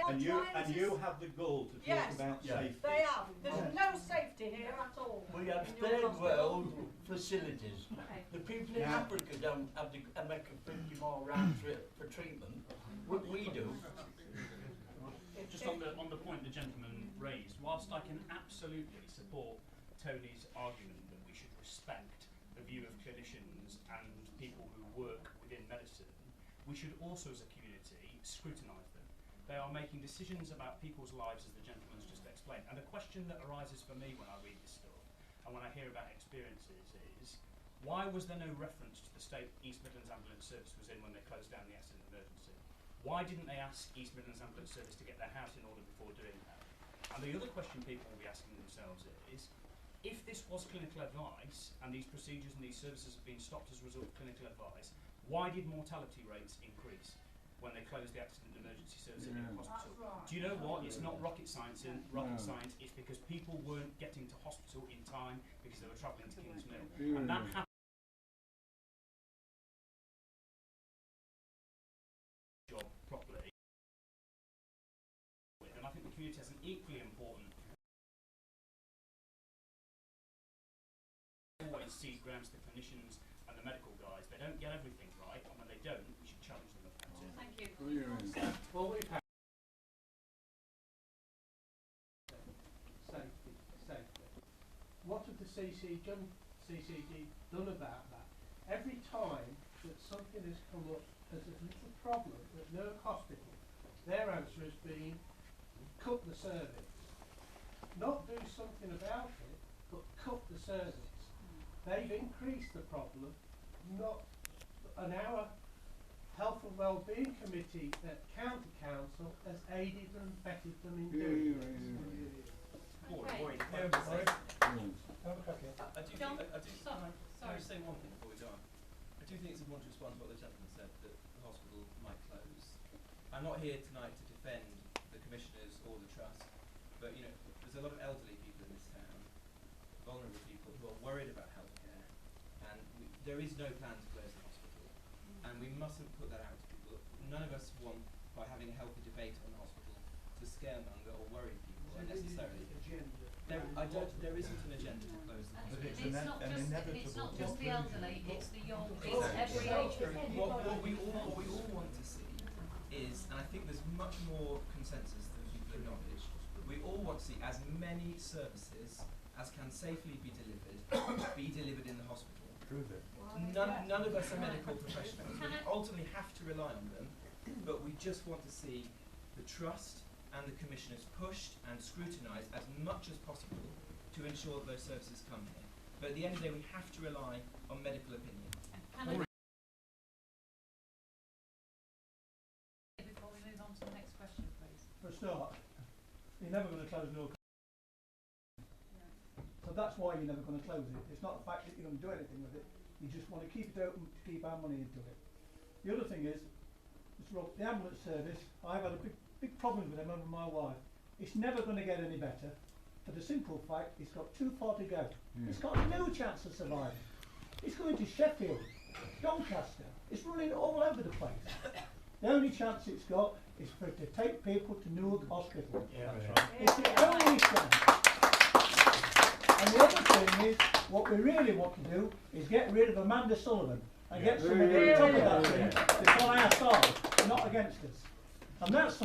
And you have the gall to talk about safety. They have. There's no safety here at all. We have third world facilities. The people in Africa don't have to make a 50-mile round trip for treatment. What we do. Just on the point the gentleman raised, whilst I can absolutely support Tony's argument that we should respect the view of clinicians and people who work within medicine, we should also as a community scrutinise them. They are making decisions about people's lives, as the gentleman's just explained. And the question that arises for me when I read this stuff and when I hear about experiences is, why was there no reference to the state East Midlands Ambulance Service was in when they closed down the accident emergency? Why didn't they ask East Midlands Ambulance Service to get their house in order before doing that? And the other question people will be asking themselves is, if this was clinical advice and these procedures and these services have been stopped as a result of clinical advice, why did mortality rates increase when they closed the accident emergency service in the hospital? Right. Do you know what? It's not rocket science. Science. It's because people weren't getting to hospital in time because they were travelling to Kings Mill, and that happened. Job properly, and I think the community has an equally important. Always seed grounds to the clinicians and the medical guys. They don't get everything right, and when they don't, we should challenge them about it. Thank you. Well, we've had safety. What have the CCG done about that? Every time that something has come up as a little problem at Newark Hospital, their answer has been cut the service. Not do something about it, but cut the service. They've increased the problem, not an hour. Health and Wellbeing Committee at County Council has aided and abetted them in doing this. Can I say one thing before we go on? I do think it's important to respond to what the gentleman said, that the hospital might close. I'm not here tonight to defend the commissioners or the trust, but you know, there's a lot of elderly people in this town, vulnerable people who are worried about healthcare, and there is no plan to close the hospital, and we mustn't put that out to people. None of us want, by having a healthy debate on the hospital, to scaremonger or worry people unnecessarily. There isn't an agenda to close the hospital. It's not just the elderly, it's the young, it's every age group. What we all want to see is, and I think there's much more consensus than people acknowledge, we all want to see as many services as can safely be delivered in the hospital. Prove it. None of us are medical professionals. We ultimately have to rely on them, but we just want to see the trust and the commissioners pushed and scrutinised as much as possible to ensure that those services come here. But at the end of the day, we have to rely on medical opinion. Before we move on to the next question, please. For a start, you're never going to close Newark. So that's why you're never going to close it. It's not the fact that you're going to do anything with it. You just want to keep it open to keep our money into it. The other thing is, Mr. Rob, the ambulance service, I've had a big problem with them over my wife. It's never going to get any better for the simple fact it's got too far to go. It's got no chance of surviving. It's going to Sheffield, Doncaster. It's running all over the place. The only chance it's got is for it to take people to Newark Hospital. Yeah, that's right. It's the only chance. And the other thing is, what we really want to do is get rid of Amanda Sullivan and get somebody on top of that thing that's on our side, not against us. And that's